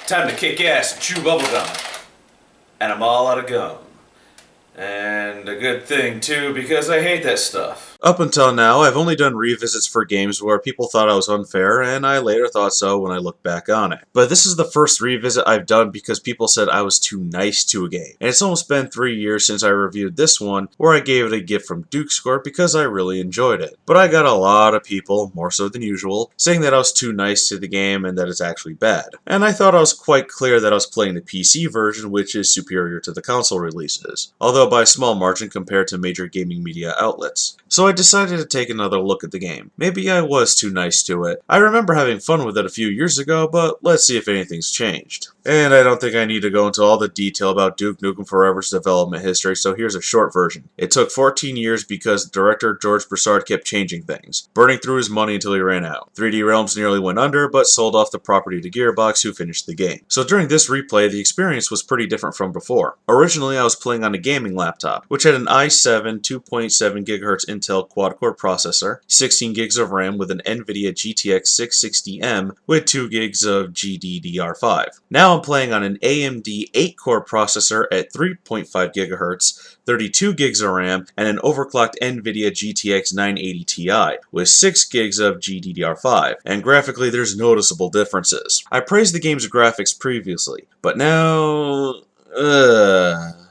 Time to kick ass and chew bubblegum. And I'm all out of gum. And a good thing, too, because I hate that stuff. Up until now, I've only done revisits for games where people thought I was unfair, and I later thought so when I look back on it. But this is the first revisit I've done because people said I was too nice to a game. And it's almost been 3 years since I reviewed this one, where I gave it a gift from Duke's Court because I really enjoyed it. But I got a lot of people, more so than usual, saying that I was too nice to the game and that it's actually bad. And I thought I was quite clear that I was playing the PC version, which is superior to the console releases, although by a small margin compared to major gaming media outlets. So I decided to take another look at the game. Maybe I was too nice to it. I remember having fun with it a few years ago, but let's see if anything's changed. And I don't think I need to go into all the detail about Duke Nukem Forever's development history, so here's a short version. It took 14 years because director George Broussard kept changing things, burning through his money until he ran out. 3D Realms nearly went under, but sold off the property to Gearbox, who finished the game. So during this replay, the experience was pretty different from before. Originally, I was playing on a gaming laptop, which had an i7 2.7 GHz Intel quad-core processor, 16 gigs of RAM with an NVIDIA GTX 660M with 2 gigs of GDDR5. Now I'm playing on an AMD 8-core processor at 3.5 GHz, 32 gigs of RAM, and an overclocked NVIDIA GTX 980 Ti with 6 gigs of GDDR5, and graphically there's noticeable differences. I praised the game's graphics previously, but now...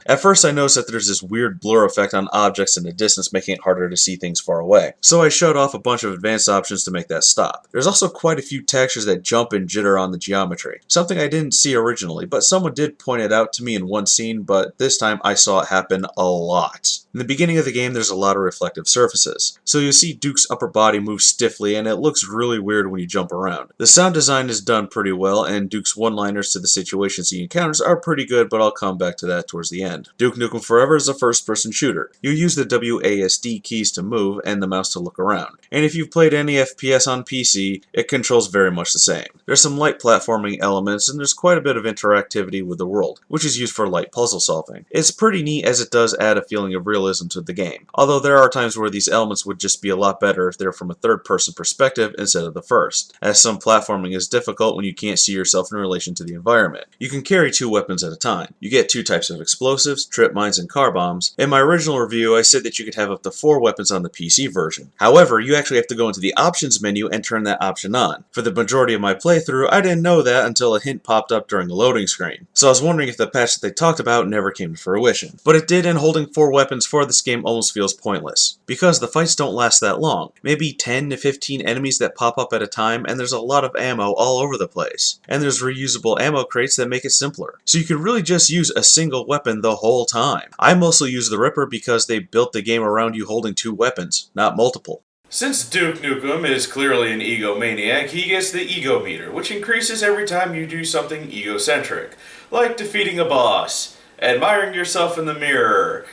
At first I noticed that there's this weird blur effect on objects in the distance, making it harder to see things far away. So I showed off a bunch of advanced options to make that stop. There's also quite a few textures that jump and jitter on the geometry, something I didn't see originally, but someone did point it out to me in one scene, but this time I saw it happen a lot. In the beginning of the game there's a lot of reflective surfaces, so you see Duke's upper body move stiffly and it looks really weird when you jump around. The sound design is done pretty well, and Duke's one-liners to the situations he encounters are pretty good, but I'll come back to that towards the end. Duke Nukem Forever is a first-person shooter. You use the WASD keys to move and the mouse to look around. And if you've played any FPS on PC, it controls very much the same. There's some light platforming elements and there's quite a bit of interactivity with the world, which is used for light puzzle solving. It's pretty neat as it does add a feeling of realism to the game, although there are times where these elements would just be a lot better if they're from a third-person perspective instead of the first, as some platforming is difficult when you can't see yourself in relation to the environment. You can carry 2 weapons at a time. You get 2 types of explosives, trip mines, and car bombs. In my original review, I said that you could have up to 4 weapons on the PC version. However, you actually have to go into the options menu and turn that option on. For the majority of my playthrough, I didn't know that until a hint popped up during the loading screen. So I was wondering if the patch that they talked about never came to fruition. But it did, and holding 4 weapons for this game almost feels pointless, because the fights don't last that long. Maybe 10 to 15 enemies that pop up at a time, and there's a lot of ammo all over the place. And there's reusable ammo crates that make it simpler. So you could really just use a single weapon the whole time. I mostly use the Ripper because they built the game around you holding 2 weapons, not multiple. Since Duke Nukem is clearly an egomaniac, he gets the ego meter, which increases every time you do something egocentric, like defeating a boss, admiring yourself in the mirror,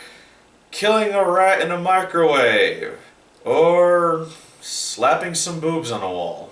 killing a rat in a microwave, or slapping some boobs on a wall.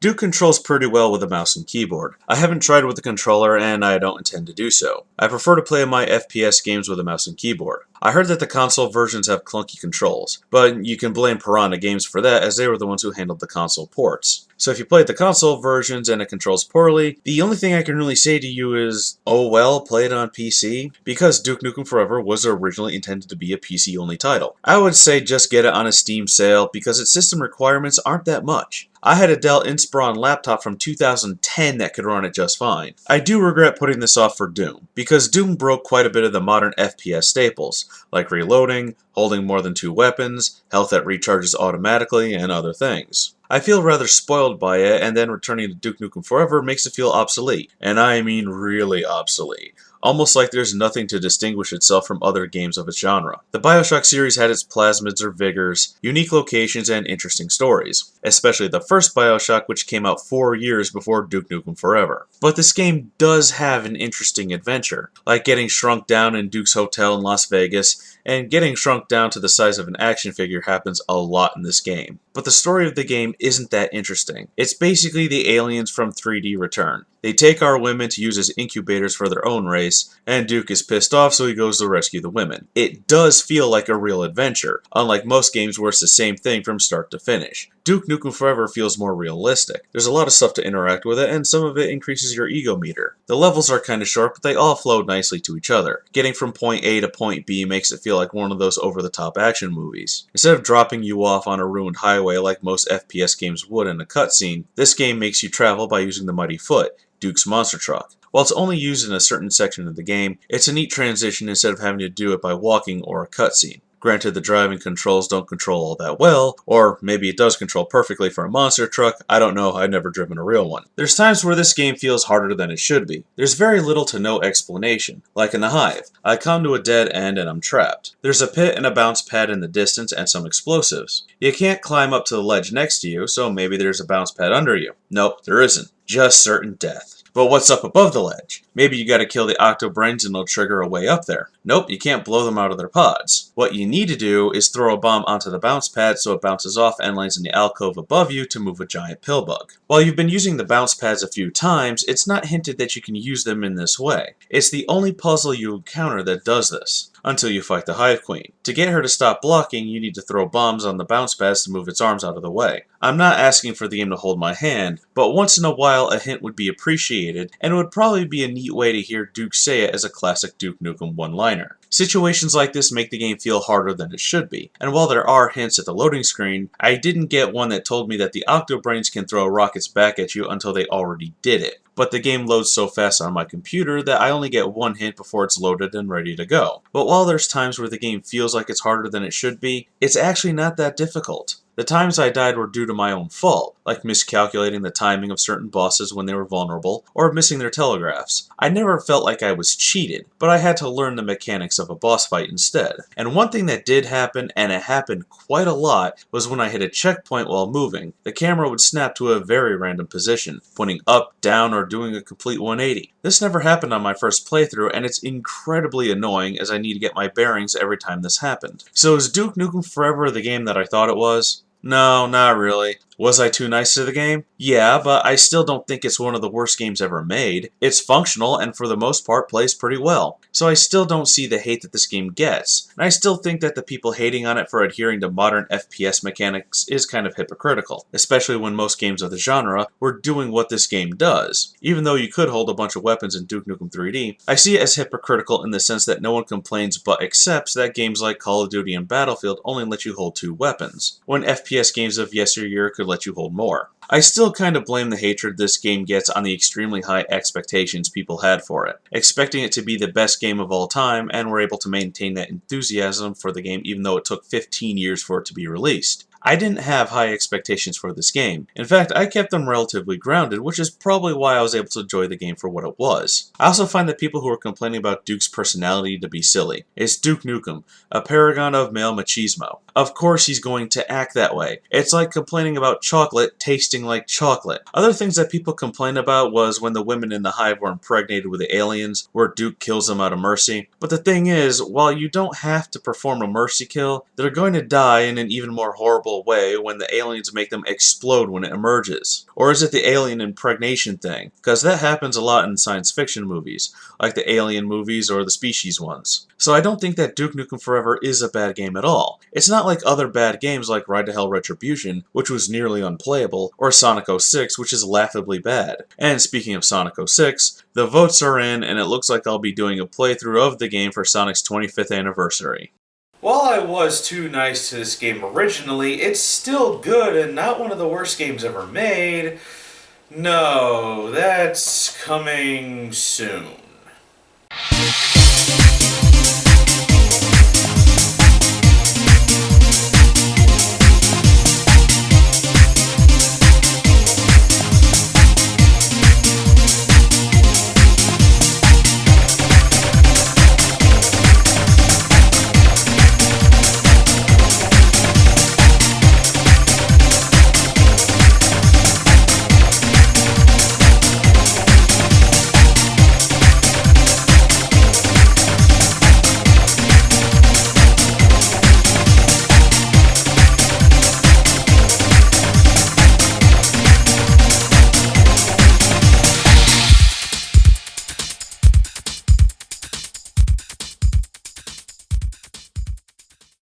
Duke controls pretty well with a mouse and keyboard. I haven't tried with the controller and I don't intend to do so. I prefer to play my FPS games with a mouse and keyboard. I heard that the console versions have clunky controls, but you can blame Piranha Games for that as they were the ones who handled the console ports. So if you played the console versions and it controls poorly, the only thing I can really say to you is, oh well, play it on PC, because Duke Nukem Forever was originally intended to be a PC-only title. I would say just get it on a Steam sale because its system requirements aren't that much. I had a Dell Inspiron laptop from 2010 that could run it just fine. I do regret putting this off for Doom, because Doom broke quite a bit of the modern FPS staples, like reloading, holding more than 2 weapons, health that recharges automatically, and other things. I feel rather spoiled by it, and then returning to Duke Nukem Forever makes it feel obsolete, and I mean really obsolete. Almost like there's nothing to distinguish itself from other games of its genre. The BioShock series had its plasmids or vigors, unique locations, and interesting stories, especially the first BioShock, which came out 4 years before Duke Nukem Forever. But this game does have an interesting adventure, like getting shrunk down in Duke's hotel in Las Vegas, and getting shrunk down to the size of an action figure happens a lot in this game. But the story of the game isn't that interesting. It's basically the aliens from 3D Return. They take our women to use as incubators for their own race, and Duke is pissed off so he goes to rescue the women. It does feel like a real adventure, unlike most games where it's the same thing from start to finish. Duke Nukem Forever feels more realistic. There's a lot of stuff to interact with it, and some of it increases your ego meter. The levels are kinda short, but they all flow nicely to each other. Getting from point A to point B makes it feel like one of those over-the-top action movies. Instead of dropping you off on a ruined highway like most FPS games would in a cutscene, this game makes you travel by using the mighty foot, Duke's monster truck. While it's only used in a certain section of the game, it's a neat transition instead of having to do it by walking or a cutscene. Granted, the driving controls don't control all that well, or maybe it does control perfectly for a monster truck, I don't know, I've never driven a real one. There's times where this game feels harder than it should be. There's very little to no explanation, like in the Hive. I come to a dead end and I'm trapped. There's a pit and a bounce pad in the distance and some explosives. You can't climb up to the ledge next to you, so maybe there's a bounce pad under you. Nope, there isn't. Just certain death. But what's up above the ledge? Maybe you gotta kill the octobrains and they'll trigger a way up there. Nope, you can't blow them out of their pods. What you need to do is throw a bomb onto the bounce pad so it bounces off and lands in the alcove above you to move a giant pillbug. While you've been using the bounce pads a few times, it's not hinted that you can use them in this way. It's the only puzzle you encounter that does this, until you fight the Hive Queen. To get her to stop blocking, you need to throw bombs on the bounce pads to move its arms out of the way. I'm not asking for the game to hold my hand, but once in a while a hint would be appreciated, and it would probably be a neat way to hear Duke say it as a classic Duke Nukem one-liner. Situations like this make the game feel harder than it should be, and while there are hints at the loading screen, I didn't get one that told me that the octobrains can throw rockets back at you until they already did it. But the game loads so fast on my computer that I only get one hint before it's loaded and ready to go. But while there's times where the game feels like it's harder than it should be, it's actually not that difficult. The times I died were due to my own fault, like miscalculating the timing of certain bosses when they were vulnerable, or missing their telegraphs. I never felt like I was cheated, but I had to learn the mechanics of a boss fight instead. And one thing that did happen, and it happened quite a lot, was when I hit a checkpoint while moving, the camera would snap to a very random position, pointing up, down, or doing a complete 180. This never happened on my first playthrough, and it's incredibly annoying as I need to get my bearings every time this happened. So is Duke Nukem Forever the game that I thought it was? No, not really. Was I too nice to the game? Yeah, but I still don't think it's one of the worst games ever made. It's functional and for the most part plays pretty well. So I still don't see the hate that this game gets. And I still think that the people hating on it for adhering to modern FPS mechanics is kind of hypocritical, especially when most games of the genre were doing what this game does. Even though you could hold a bunch of weapons in Duke Nukem 3D, I see it as hypocritical in the sense that no one complains but accepts that games like Call of Duty and Battlefield only let you hold 2 weapons, when FPS games of yesteryear could let you hold more. I still kind of blame the hatred this game gets on the extremely high expectations people had for it, expecting it to be the best game of all time, and were able to maintain that enthusiasm for the game even though it took 15 years for it to be released. I didn't have high expectations for this game. In fact, I kept them relatively grounded, which is probably why I was able to enjoy the game for what it was. I also find that people who are complaining about Duke's personality to be silly. It's Duke Nukem, a paragon of male machismo. Of course he's going to act that way. It's like complaining about chocolate tasting like chocolate. Other things that people complained about was when the women in the Hive were impregnated with the aliens, where Duke kills them out of mercy. But the thing is, while you don't have to perform a mercy kill, they're going to die in an even more horrible way when the aliens make them explode when it emerges. Or is it the alien impregnation thing? Because that happens a lot in science fiction movies, like the Alien movies or the Species ones. So I don't think that Duke Nukem Forever is a bad game at all. It's not like other bad games like Ride to Hell Retribution, which was nearly unplayable, or Sonic 06, which is laughably bad. And speaking of Sonic 06, the votes are in, and it looks like I'll be doing a playthrough of the game for Sonic's 25th anniversary. While I was too nice to this game originally, it's still good and not one of the worst games ever made. No, that's coming soon.